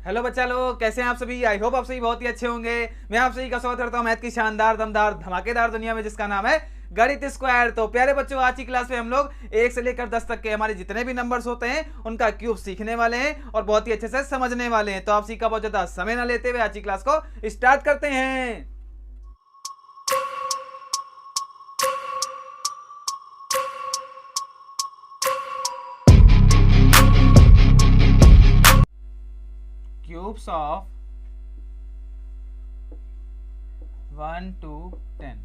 Hello बच्चा लोग, कैसे हैं आप सभी। आई होप आप सभी बहुत ही अच्छे होंगे। मैं आप सभी का स्वागत करता हूं मैथ की शानदार दमदार धमाकेदार दुनिया में, जिसका नाम है गणित स्क्वायर। तो प्यारे बच्चों, आज की क्लास में हम लोग 1 से लेकर 10 तक के हमारे जितने भी नंबर्स होते हैं उनका क्यूब सीखने वाले हैं और बहुत ही अच्छे से समझने वाले हैं। तो आप सीखा बहुत ज्यादा समय ना लेते हुए आज की क्लास को स्टार्ट करते हैं। Cubes of 1 to 10।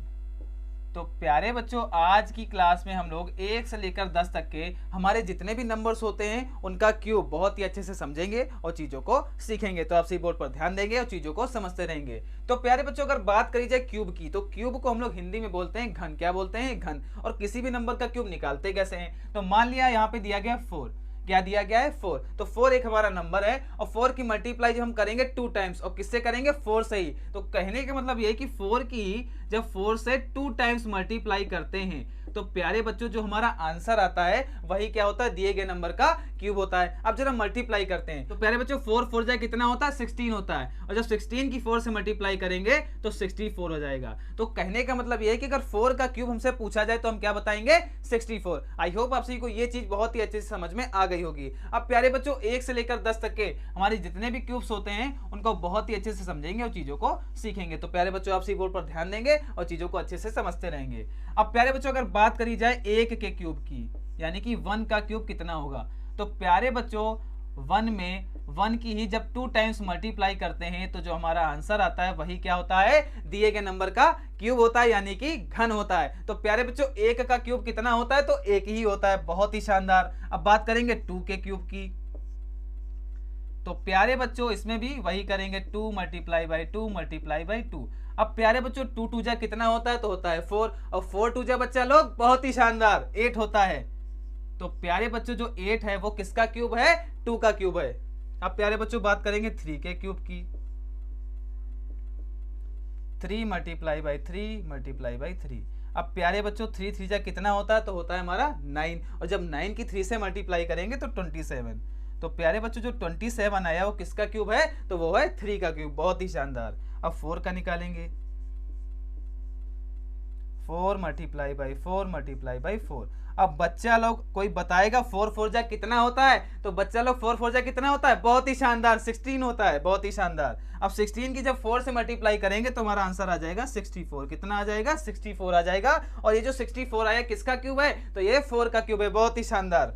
तो प्यारे बच्चों, आज की क्लास में हम लोग 1 से लेकर 10 तक के हमारे जितने भी नंबर्स होते हैं उनका क्यूब बहुत ही अच्छे से समझेंगे और चीज़ों को सीखेंगे। तो आप सही बोर्ड पर ध्यान देंगे और चीज़ों को समझते रहेंगे। तो प्यारे बच्चों, अगर बात करी जाए क्यूब की, तो क्यूब को हम लोग हिंदी में बोलते हैं घन। क्या बोलते हैं? घन। और किसी भी नंबर का क्यूब निकालते कैसे हैं? तो मान लिया यहाँ पे दिया गया 4। क्या दिया गया है? 4। तो 4 एक हमारा नंबर है और 4 की मल्टीप्लाई जब हम करेंगे 2 टाइम्स, और किससे करेंगे? 4 से ही। तो कहने का मतलब ये है कि 4 की जब 4 से 2 टाइम्स मल्टीप्लाई करते हैं तो प्यारे बच्चों जो हमारा आंसर आता है वही क्या होता है? दिए गए नंबर का क्यूब होता है। अब जब हम मल्टीप्लाई करते हैं तो प्यारे बच्चों 4 4 जाए कितना होता है? 16 होता है। और जब 16 की 4 से मल्टीप्लाई करेंगे तो 64 हो जाएगा। तो कहने का मतलब ये है कि अगर 4 का क्यूब हमसे पूछा जाए तो हम क्या बताएंगे? 64। आई होप आप सभी को ये चीज बहुत ही अच्छे से समझ में आ गई होगी। अब प्यारे बच्चों 1 से लेकर 10 तक के हमारे जितने भी क्यूब्स होते हैं उनको बहुत ही अच्छे से समझेंगे और चीजों को सीखेंगे। तो प्यारे बच्चों आप सी बोर्ड पर ध्यान देंगे और चीजों को अच्छे से समझते रहेंगे। अब प्यारे बच्चों अगर बात करी जाए 1 के क्यूब की, यानी कि 1 का क्यूब कितना होगा, तो प्यारे बच्चों 1 में 1 की ही जब 2 टाइम्स मल्टीप्लाई करते हैं तो जो हमारा आंसर आता है वही क्या होता है? दिए गए नंबर का क्यूब होता है, यानी कि घन होता है। तो प्यारे बच्चों 1 का क्यूब कितना होता है? तो 1 ही होता है। बहुत ही शानदार। अब बात करेंगे 2 के क्यूब की, तो प्यारे बच्चों इसमें भी वही करेंगे, 2 मल्टीप्लाई बाई 2 मल्टीप्लाई बाई 2। अब प्यारे बच्चों 2 2 जा कितना होता है? तो होता है 4, और 4 2 जा बच्चा लोग बहुत ही शानदार 8 होता है। तो प्यारे बच्चों जो 8 है वो किसका क्यूब है? 2 का क्यूब है। अब प्यारे बच्चों बात करेंगे 3 के क्यूब की, 3 मल्टीप्लाई बाई 3 मल्टीप्लाई बाई 3। अब प्यारे बच्चों 3 3 जा कितना होता है? तो होता है हमारा 9, और जब 9 की 3 से मल्टीप्लाई करेंगे तो 27। तो प्यारे बच्चों जो 27 आया वो किसका क्यूब है? तो वो है 3 का क्यूब। बहुत ही शानदार। अब 4 का निकालेंगे, 4 मल्टीप्लाई बाई 4 मल्टीप्लाई बाई 4। अब बच्चा लोग कोई बताएगा 4 4 जा कितना होता है? तो बच्चा लोग 4 4 जा कितना होता है? बहुत ही शानदार 16 होता है। बहुत ही शानदार। अब 16 की जब 4 से मल्टीप्लाई करेंगे तो हमारा आंसर आ जाएगा 64। कितना आ जाएगा? 64 आ जाएगा। और ये जो 64 आया किसका क्यूब है? तो ये 4 का क्यूब है। बहुत ही शानदार।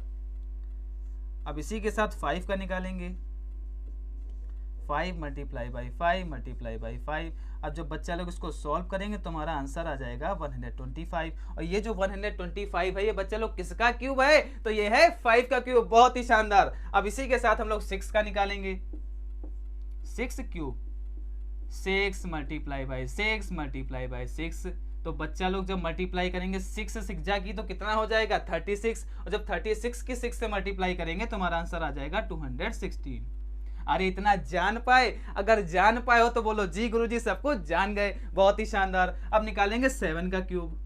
अब इसी के साथ 5 का निकालेंगे, 5 मल्टीप्लाई बाई 5 मल्टीप्लाई बाई 5। अब जब बच्चा लोग इसको सॉल्व करेंगे तो हमारा आंसर आ जाएगा 125। और ये जो 125 है ये बच्चा लोग किसका क्यूब है? तो ये है 5 का क्यूब। बहुत ही शानदार। अब इसी के साथ हम लोग 6 का निकालेंगे, 6 cube, 6 multiply by 6 multiply by 6। तो बच्चा लोग जब मल्टीप्लाई करेंगे 6 से 6 जा की तो कितना हो जाएगा? 36। और जब 36 की 6 से मल्टीप्लाई करेंगे तो हमारा आंसर आ जाएगा 216। अरे इतना जान पाए? अगर जान पाए हो तो बोलो जी गुरुजी, सब कुछ जान गए। बहुत ही शानदार। अब निकालेंगे 7 का cube,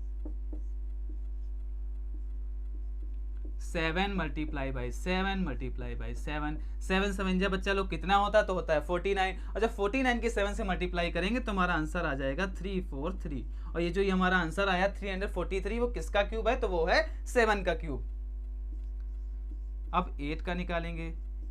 7 multiply by 7 multiply by 7। 7 7 जा बच्चा लोग कितना होता है? तो होता है 49। और जब 49 की 7 से मल्टीप्लाई करेंगे तो हमारा आंसर आ जाएगा 343। और ये जो ये हमारा आंसर आया 343 वो किसका क्यूब है? तो वो है 7 का क्यूब। अब 8 का निकालेंगे,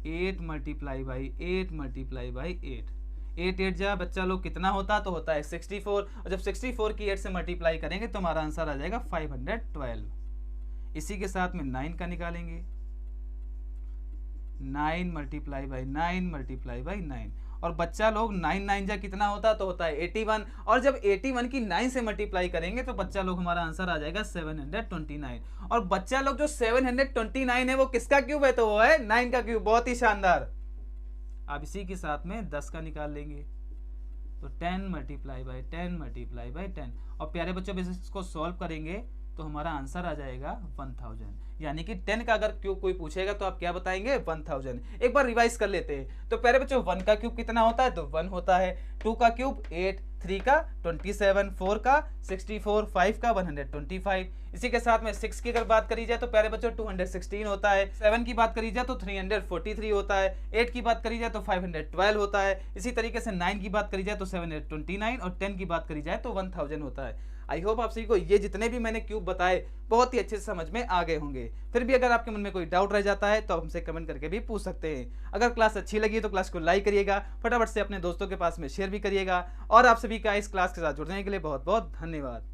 8 मल्टीप्लाई बाई 8 मल्टीप्लाई बाई 8। 8 8 जा बच्चा लोग कितना होता? तो होता है 64। और जब 64 की 8 से मल्टीप्लाई करेंगे तो हमारा आंसर आ जाएगा 512। इसी के साथ में 9 का निकालेंगे, 9 मल्टीप्लाई बाई 9 मल्टीप्लाई बाई 9। और बच्चा लोग 9 9 जा कितना होता? तो होता है 81। और जब 81 की 9 से मल्टीप्लाई करेंगे तो बच्चा लोग हमारा आंसर आ जाएगा 729। और बच्चा लोग जो 729 है वो किसका क्यूब है? तो वो है 9 का क्यूब। बहुत ही शानदार। अब इसी के साथ में 10 का निकाल लेंगे, तो 10 मल्टीप्लाई बाई 10 मल्टीप्लाई बाई 10। और प्यारे बच्चों इसको सॉल्व करेंगे तो हमारा आंसर आ जाएगा 1000। यानी कि 10 का अगर क्यूब कोई पूछेगा तो आप क्या बताएंगे? 1000। एक बार रिवाइज कर लेते हैं। तो प्यारे बच्चों 1 का क्यूब कितना होता है? तो 1 होता है। 2 का क्यूब 8, 3 का 27, 4 का 64, 5 का 125। इसी के साथ में 6 की अगर बात करी जाए तो प्यारे बच्चों 216 होता है। 7 की बात करी जाए तो 343 होता है। 8 की बात करी जाए तो 512 होता है। इसी तरीके से 9 की बात करी जाए तो 729 और 10 की बात करी जाए तो 1000 होता है। आई होप आप सभी को ये जितने भी मैंने क्यूब बताए बहुत ही अच्छे से समझ में आ गए होंगे। फिर भी अगर आपके मन में कोई डाउट रह जाता है तो आप हमसे कमेंट करके भी पूछ सकते हैं। अगर क्लास अच्छी लगी तो क्लास को लाइक करिएगा, फटाफट से अपने दोस्तों के पास में शेयर भी करिएगा। और आप सभी का इस क्लास के साथ जुड़ने के लिए बहुत बहुत धन्यवाद।